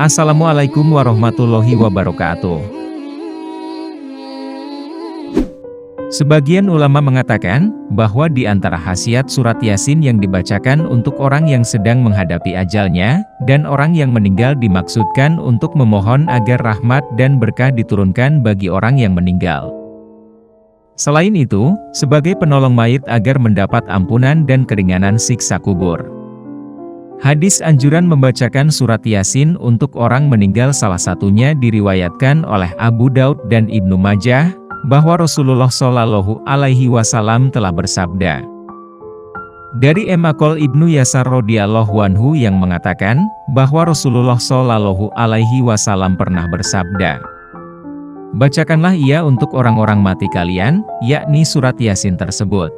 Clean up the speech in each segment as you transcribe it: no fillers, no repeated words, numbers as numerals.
Assalamualaikum warahmatullahi wabarakatuh. Sebagian ulama mengatakan bahwa di antara khasiat surat Yasin yang dibacakan untuk orang yang sedang menghadapi ajalnya, dan orang yang meninggal dimaksudkan untuk memohon agar rahmat dan berkah diturunkan bagi orang yang meninggal. Selain itu, sebagai penolong mayit agar mendapat ampunan dan keringanan siksa kubur. Hadis anjuran membacakan surat Yasin untuk orang meninggal salah satunya diriwayatkan oleh Abu Daud dan Ibnu Majah, bahwa Rasulullah Shallallahu Alaihi Wasallam telah bersabda. Dari Emakol Ibnu Yasar radhiyallahu anhu yang mengatakan, bahwa Rasulullah Shallallahu Alaihi Wasallam pernah bersabda, bacakanlah ia untuk orang-orang mati kalian, yakni surat Yasin tersebut.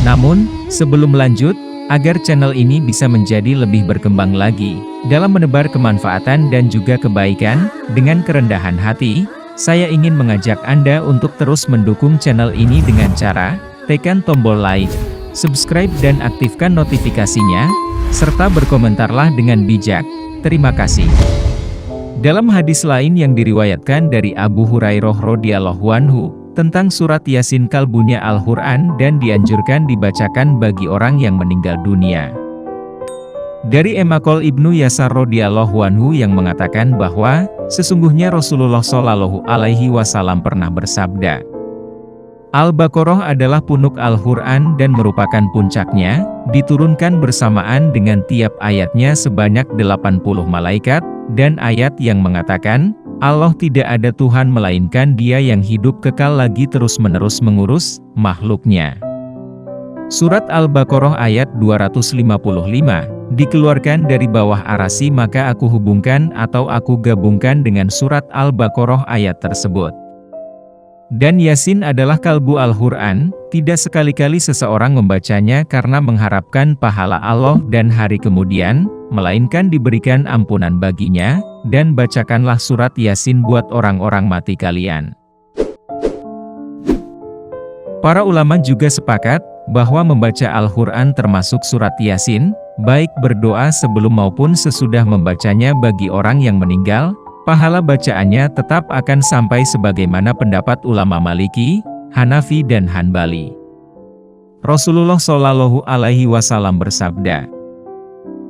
Namun, sebelum lanjut, agar channel ini bisa menjadi lebih berkembang lagi, dalam menebar kemanfaatan dan juga kebaikan, dengan kerendahan hati, saya ingin mengajak Anda untuk terus mendukung channel ini dengan cara, tekan tombol like, subscribe dan aktifkan notifikasinya, serta berkomentarlah dengan bijak. Terima kasih. Dalam hadis lain yang diriwayatkan dari Abu Hurairah radhiyallahu anhu, tentang surat Yasin kalbunya Al-Quran dan dianjurkan dibacakan bagi orang yang meninggal dunia. Dari Emakol Ibnu Yasar radhiyallahu anhu yang mengatakan bahwa, sesungguhnya Rasulullah Shallallahu Alaihi Wasallam pernah bersabda, Al-Baqarah adalah punuk Al-Quran dan merupakan puncaknya, diturunkan bersamaan dengan tiap ayatnya sebanyak 80 malaikat, dan ayat yang mengatakan, Allah tidak ada Tuhan melainkan Dia yang hidup kekal lagi terus-menerus mengurus makhluknya. Surat Al-Baqarah ayat 255, dikeluarkan dari bawah arasy maka aku hubungkan atau aku gabungkan dengan surat Al-Baqarah ayat tersebut. Dan Yasin adalah kalbu Al-Quran, tidak sekali-kali seseorang membacanya karena mengharapkan pahala Allah dan hari kemudian, melainkan diberikan ampunan baginya, dan bacakanlah surat Yasin buat orang-orang mati kalian. Para ulama juga sepakat, bahwa membaca Al-Quran termasuk surat Yasin, baik berdoa sebelum maupun sesudah membacanya bagi orang yang meninggal, pahala bacaannya tetap akan sampai sebagaimana pendapat ulama Maliki, Hanafi dan Hanbali. Rasulullah Shallallahu Alaihi Wasallam bersabda,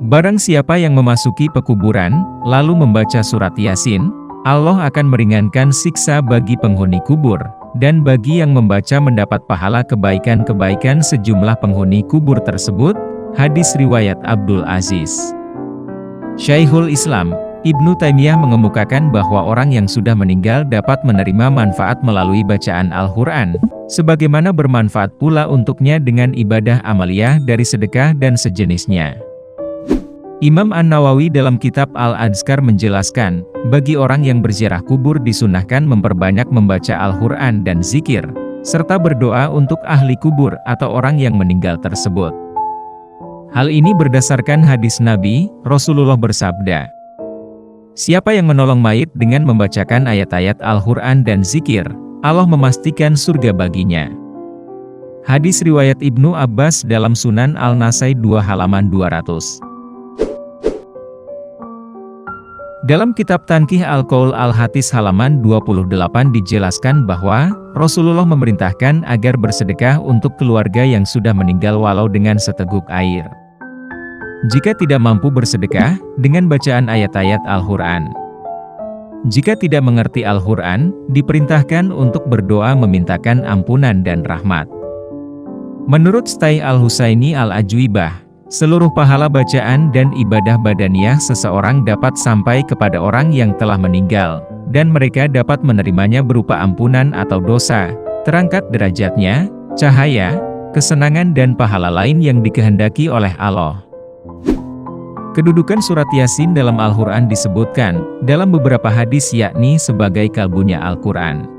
barang siapa yang memasuki pekuburan, lalu membaca surat Yasin, Allah akan meringankan siksa bagi penghuni kubur, dan bagi yang membaca mendapat pahala kebaikan-kebaikan sejumlah penghuni kubur tersebut. Hadis riwayat Abdul Aziz. Syekhul Islam Ibnu Taimiyah mengemukakan bahwa orang yang sudah meninggal dapat menerima manfaat melalui bacaan Al-Quran, sebagaimana bermanfaat pula untuknya dengan ibadah amaliyah dari sedekah dan sejenisnya. Imam An-Nawawi dalam kitab Al-Adhkar menjelaskan, bagi orang yang berziarah kubur disunahkan memperbanyak membaca Al-Quran dan zikir, serta berdoa untuk ahli kubur atau orang yang meninggal tersebut. Hal ini berdasarkan hadis Nabi, Rasulullah bersabda, siapa yang menolong mayit dengan membacakan ayat-ayat Al-Quran dan zikir, Allah memastikan surga baginya. Hadis riwayat Ibnu Abbas dalam Sunan Al-Nasai 2 halaman 200. Dalam kitab Tankih Al-Qaul Al-Hatis halaman 28 dijelaskan bahwa, Rasulullah memerintahkan agar bersedekah untuk keluarga yang sudah meninggal walau dengan seteguk air. Jika tidak mampu bersedekah, dengan bacaan ayat-ayat Al-Quran. Jika tidak mengerti Al-Quran, diperintahkan untuk berdoa memintakan ampunan dan rahmat. Menurut Stai Al-Husaini Al-Ajwibah, seluruh pahala bacaan dan ibadah badaniyah seseorang dapat sampai kepada orang yang telah meninggal, dan mereka dapat menerimanya berupa ampunan atau dosa, terangkat derajatnya, cahaya, kesenangan dan pahala lain yang dikehendaki oleh Allah. Kedudukan surat Yasin dalam Al-Quran disebutkan, dalam beberapa hadis yakni sebagai kalbunya Al-Quran.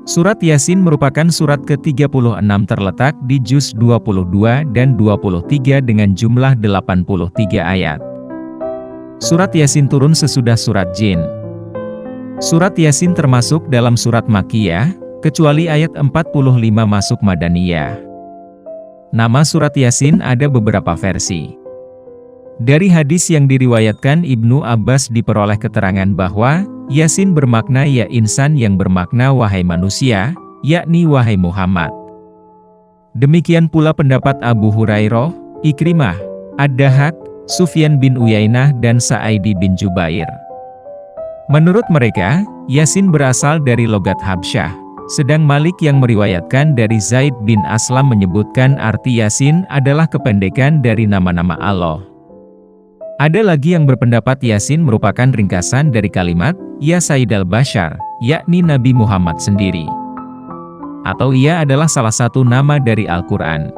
Surat Yasin merupakan surat ke-36 terletak di juz 22 dan 23 dengan jumlah 83 ayat. Surat Yasin turun sesudah surat Jin. Surat Yasin termasuk dalam surat Makkiyah, kecuali ayat 45 masuk Madaniyah. Nama surat Yasin ada beberapa versi. Dari hadis yang diriwayatkan Ibnu Abbas diperoleh keterangan bahwa, Yasin bermakna ya insan yang bermakna wahai manusia, yakni wahai Muhammad. Demikian pula pendapat Abu Hurairah, Ikrimah, Ad-Dahhak, Sufyan bin Uyainah dan Sa'idi bin Jubair. Menurut mereka, Yasin berasal dari logat Habsyah, sedang Malik yang meriwayatkan dari Zaid bin Aslam menyebutkan arti Yasin adalah kependekan dari nama-nama Allah. Ada lagi yang berpendapat Yasin merupakan ringkasan dari kalimat, Ya Sayyidal Bashar, yakni Nabi Muhammad sendiri. Atau ia adalah salah satu nama dari Al-Quran.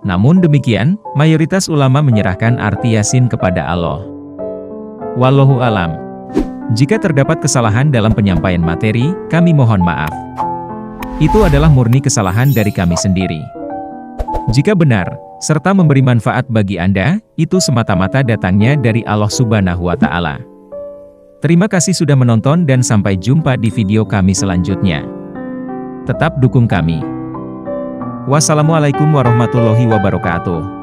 Namun demikian, mayoritas ulama menyerahkan arti Yasin kepada Allah. Wallahu alam. Jika terdapat kesalahan dalam penyampaian materi, kami mohon maaf. Itu adalah murni kesalahan dari kami sendiri. Jika benar, serta memberi manfaat bagi Anda, itu semata-mata datangnya dari Allah Subhanahu wa Ta'ala. Terima kasih sudah menonton dan sampai jumpa di video kami selanjutnya. Tetap dukung kami. Wassalamualaikum warahmatullahi wabarakatuh.